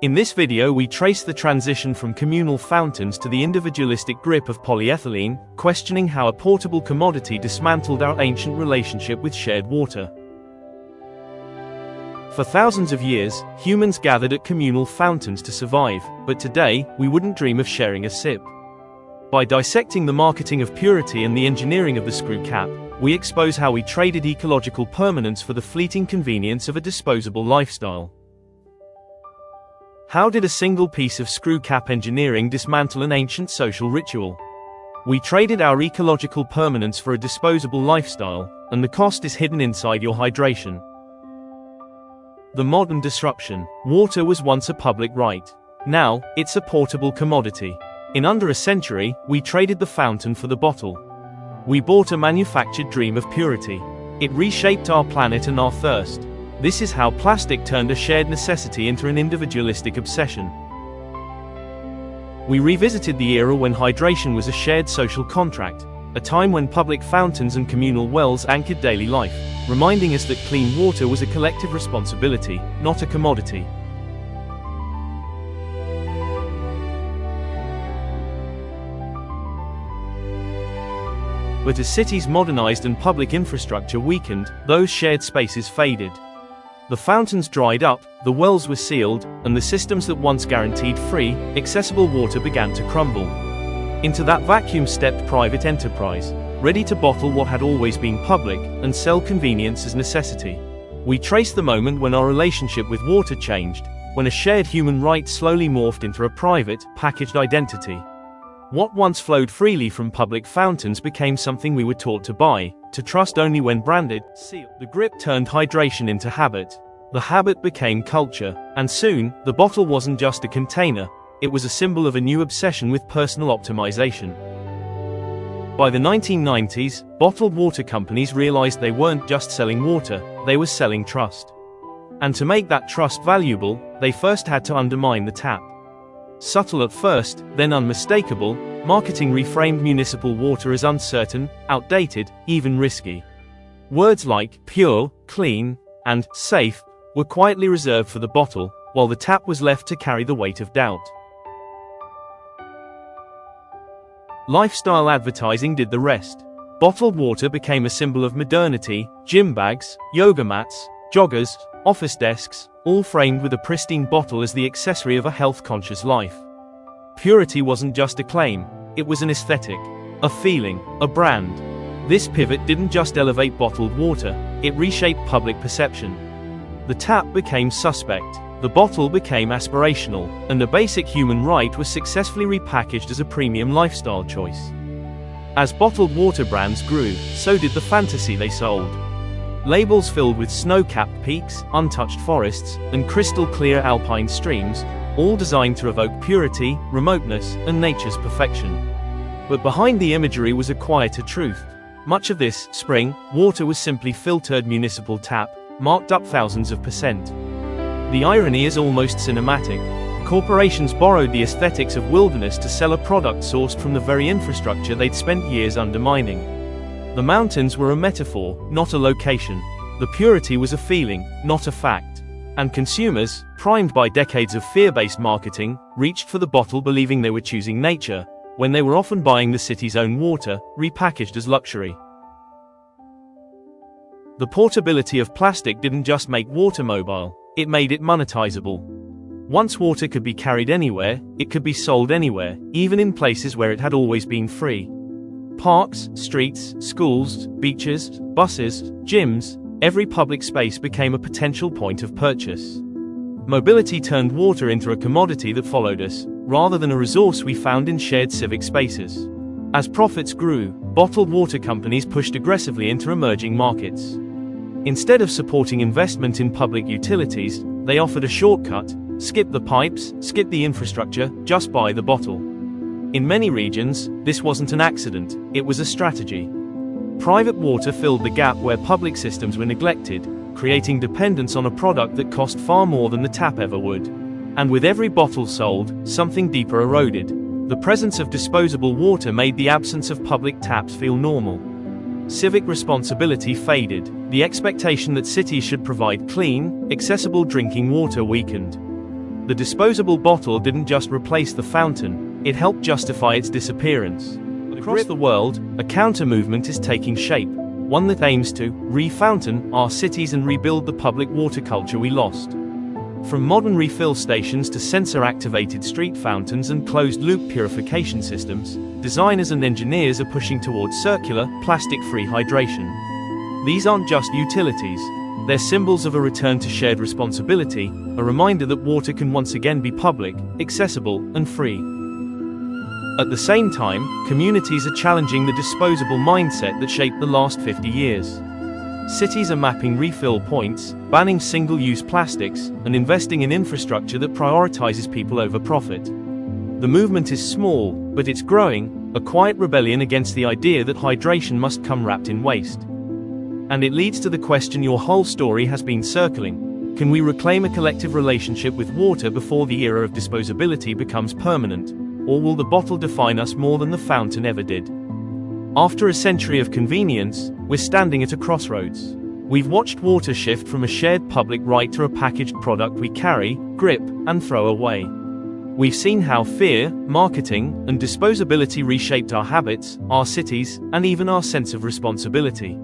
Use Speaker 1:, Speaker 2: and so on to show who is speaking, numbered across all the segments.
Speaker 1: In this video we trace the transition from communal fountains to the individualistic grip of polyethylene, questioning how a portable commodity dismantled our ancient relationship with shared water. For thousands of years, humans gathered at communal fountains to survive, but today, we wouldn't dream of sharing a sip. By dissecting the marketing of purity and the engineering of the screw cap, we expose how we traded ecological permanence for the fleeting convenience of a disposable lifestyle. How did a single piece of screw cap engineering dismantle an ancient social ritual? We traded our ecological permanence for a disposable lifestyle, and the cost is hidden inside your hydration. The modern disruption. Water was once a public right. Now, it's a portable commodity. In under a century, we traded the fountain for the bottle. We bought a manufactured dream of purity. It reshaped our planet and our thirst. This is how plastic turned a shared necessity into an individualistic obsession. We revisited the era when hydration was a shared social contract, a time when public fountains and communal wells anchored daily life, reminding us that clean water was a collective responsibility, not a commodity. But as cities modernized and public infrastructure weakened, those shared spaces faded. The fountains dried up, the wells were sealed, and the systems that once guaranteed free, accessible water began to crumble. Into that vacuum stepped private enterprise, ready to bottle what had always been public, and sell convenience as necessity. We trace the moment when our relationship with water changed, when a shared human right slowly morphed into a private, packaged identity. What once flowed freely from public fountains became something we were taught to buy, to trust only when branded, sealed. The grip turned hydration into habit. The habit became culture, and soon, the bottle wasn't just a container, it was a symbol of a new obsession with personal optimization. By the 1990s, bottled water companies realized they weren't just selling water, they were selling trust. And to make that trust valuable, they first had to undermine the tap. Subtle at first, then unmistakable, marketing reframed municipal water as uncertain, outdated, even risky. Words like pure, clean, and safe were quietly reserved for the bottle, while the tap was left to carry the weight of doubt. Lifestyle advertising did the rest. Bottled water became a symbol of modernity, gym bags, yoga mats, joggers, office desks, all framed with a pristine bottle as the accessory of a health-conscious life. Purity wasn't just a claim, it was an aesthetic, a feeling, a brand. This pivot didn't just elevate bottled water, it reshaped public perception. The tap became suspect, the bottle became aspirational, and a basic human right was successfully repackaged as a premium lifestyle choice. As bottled water brands grew, so did the fantasy they sold. Labels filled with snow-capped peaks, untouched forests, and crystal-clear alpine streams, all designed to evoke purity, remoteness, and nature's perfection. But behind the imagery was a quieter truth. Much of this, spring, water was simply filtered municipal tap, marked up thousands of %. The irony is almost cinematic. Corporations borrowed the aesthetics of wilderness to sell a product sourced from the very infrastructure they'd spent years undermining. The mountains were a metaphor, not a location. The purity was a feeling, not a fact. And consumers, primed by decades of fear-based marketing, reached for the bottle believing they were choosing nature, when they were often buying the city's own water, repackaged as luxury. The portability of plastic didn't just make water mobile, it made it monetizable. Once water could be carried anywhere, it could be sold anywhere, even in places where it had always been free. Parks, streets, schools, beaches, buses, gyms, every public space became a potential point of purchase. Mobility turned water into a commodity that followed us, rather than a resource we found in shared civic spaces. As profits grew, bottled water companies pushed aggressively into emerging markets. Instead of supporting investment in public utilities, they offered a shortcut: skip the pipes, skip the infrastructure, just buy the bottle. In many regions, this wasn't an accident, it was a strategy. Private water filled the gap where public systems were neglected, creating dependence on a product that cost far more than the tap ever would. And with every bottle sold, something deeper eroded. The presence of disposable water made the absence of public taps feel normal. Civic responsibility faded. The expectation that cities should provide clean, accessible drinking water weakened. The disposable bottle didn't just replace the fountain, it helped justify its disappearance. Across the world, a counter-movement is taking shape, one that aims to re-fountain our cities and rebuild the public water culture we lost. From modern refill stations to sensor-activated street fountains and closed-loop purification systems, designers and engineers are pushing towards circular, plastic-free hydration. These aren't just utilities, they're symbols of a return to shared responsibility, a reminder that water can once again be public, accessible, and free. At the same time, communities are challenging the disposable mindset that shaped the last 50 years. Cities are mapping refill points, banning single-use plastics, and investing in infrastructure that prioritizes people over profit. The movement is small, but it's growing, a quiet rebellion against the idea that hydration must come wrapped in waste. And it leads to the question your whole story has been circling. Can we reclaim a collective relationship with water before the era of disposability becomes permanent? Or will the bottle define us more than the fountain ever did? After a century of convenience, we're standing at a crossroads. We've watched water shift from a shared public right to a packaged product we carry, grip, and throw away. We've seen how fear, marketing, and disposability reshaped our habits, our cities, and even our sense of responsibility.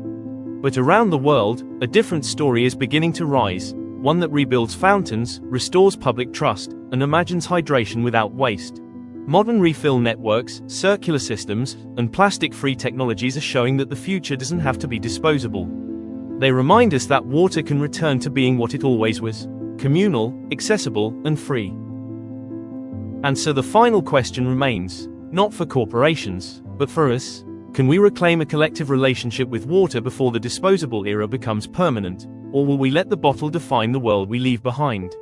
Speaker 1: But around the world, a different story is beginning to rise, one that rebuilds fountains, restores public trust, and imagines hydration without waste. Modern refill networks, circular systems, and plastic-free technologies are showing that the future doesn't have to be disposable. They remind us that water can return to being what it always was: communal, accessible, and free. And so the final question remains, not for corporations, but for us. Can we reclaim a collective relationship with water before the disposable era becomes permanent, or will we let the bottle define the world we leave behind?